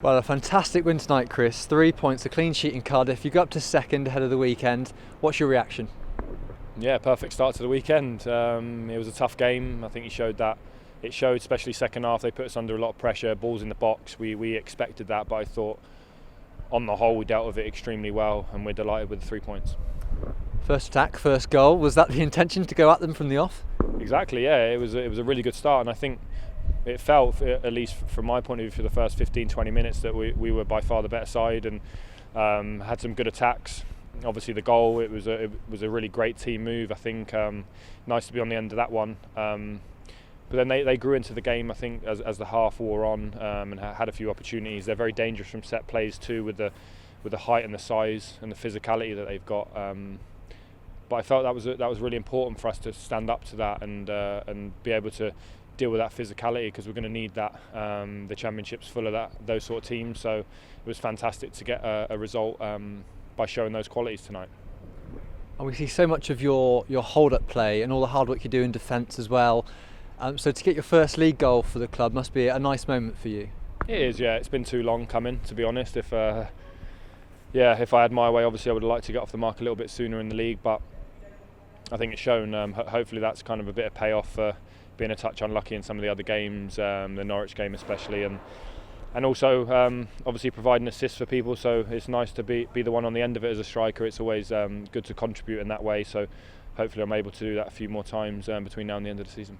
Well, a fantastic win tonight, Chris. 3 points, a clean sheet in Cardiff. You got up to second ahead of the weekend. What's your reaction? Yeah, perfect start to the weekend. It was a tough game. I think he showed that. It showed, especially second half. They put us under a lot of pressure. Balls in the box. We expected that, but I thought, on the whole, we dealt with it extremely well, and we're delighted with the 3 points. First attack, first goal. Was that the intention, to go at them from the off? Exactly. Yeah, it was a really good start, and I think it felt, at least from my point of view, for the first 15-20 minutes that we were by far the better side and had some good attacks. Obviously the goal, it was a really great team move. I think nice to be on the end of that one. But then they grew into the game, I think, as the half wore on, and had a few opportunities. They're very dangerous from set plays too, with the height and the size and the physicality that they've got. But I felt that was really important for us to stand up to that and be able to deal with that physicality, because we're going to need that. The Championship's full of those sort of teams, so it was fantastic to get a result by showing those qualities tonight. And we see so much of your hold-up play and all the hard work you do in defence as well. So to get your first league goal for the club must be a nice moment for you. It is, yeah. It's been too long coming, to be honest. If I had my way, obviously I would have liked to get off the mark a little bit sooner in the league, but I think it's shown. Hopefully that's kind of a bit of payoff for being a touch unlucky in some of the other games, the Norwich game especially, and also obviously providing assists for people. So it's nice to be the one on the end of it as a striker. It's always good to contribute in that way. So hopefully I'm able to do that a few more times between now and the end of the season.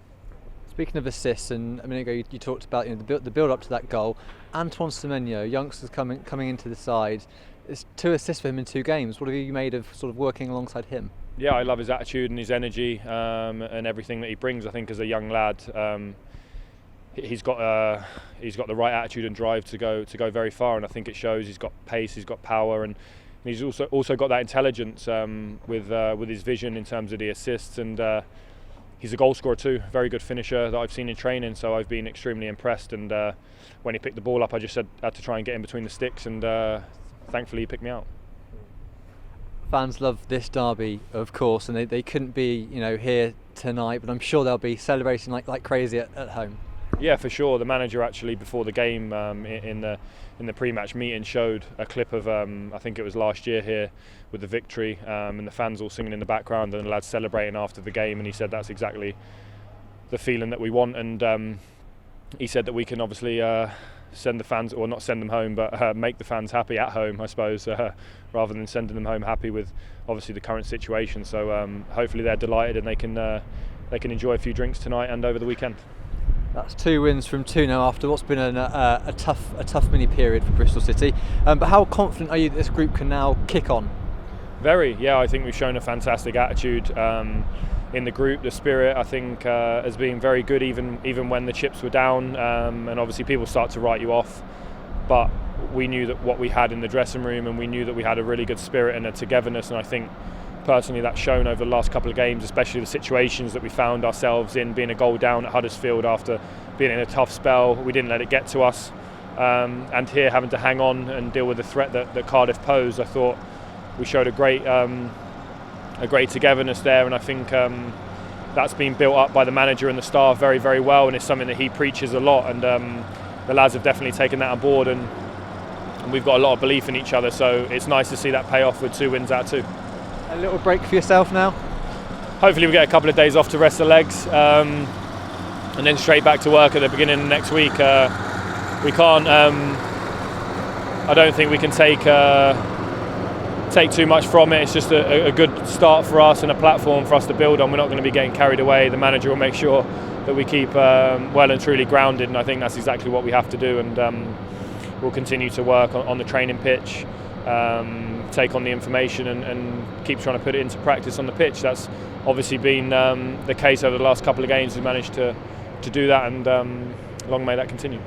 Speaking of assists, and a minute ago you talked about the build up to that goal. Antoine Semenyo, youngsters coming into the side. It's 2 assists for him in 2 games. What have you made of sort of working alongside him? Yeah, I love his attitude and his energy and everything that he brings. I think as a young lad, he's got the right attitude and drive to go very far, and I think it shows. He's got pace, he's got power, and he's also got that intelligence with his vision in terms of the assists, and he's a goal scorer too. Very good finisher that I've seen in training, so I've been extremely impressed. And when he picked the ball up, I just had to try and get in between the sticks, and thankfully he picked me out. Fans love this derby, of course, and they couldn't be here tonight, but I'm sure they'll be celebrating like crazy at home. Yeah, for sure. The manager actually, before the game, in the pre-match meeting, showed a clip of I think it was last year here with the victory, and the fans all singing in the background and the lads celebrating after the game, and he said that's exactly the feeling that we want. And he said that we can obviously send the fans, or not send them home, but make the fans happy at home, I suppose, rather than sending them home happy with obviously the current situation. So hopefully they're delighted and they can enjoy a few drinks tonight and over the weekend. That's 2 wins from 2 now after what's been a tough mini period for Bristol City. But how confident are you that this group can now kick on? Very, yeah. I think we've shown a fantastic attitude in the group. The spirit, I think, has been very good, even when the chips were down, and obviously people start to write you off. But we knew that what we had in the dressing room, and we knew that we had a really good spirit and a togetherness, and I think personally that's shown over the last couple of games, especially the situations that we found ourselves in, being a goal down at Huddersfield after being in a tough spell. We didn't let it get to us, and here having to hang on and deal with the threat that Cardiff posed. I thought we showed a great togetherness there, and I think that's been built up by the manager and the staff very, very well, and it's something that he preaches a lot, and the lads have definitely taken that on board, and we've got a lot of belief in each other, so it's nice to see that pay off with 2 wins out of 2. A little break for yourself now? Hopefully we get a couple of days off to rest the legs, and then straight back to work at the beginning of next week. We can't, I don't think we can take too much from it. It's just a good start for us and a platform for us to build on. We're not going to be getting carried away. The manager will make sure that we keep well and truly grounded, and I think that's exactly what we have to do, and we'll continue to work on the training pitch, take on the information and keep trying to put it into practice on the pitch. That's obviously been the case over the last couple of games. We've managed to do that, and long may that continue.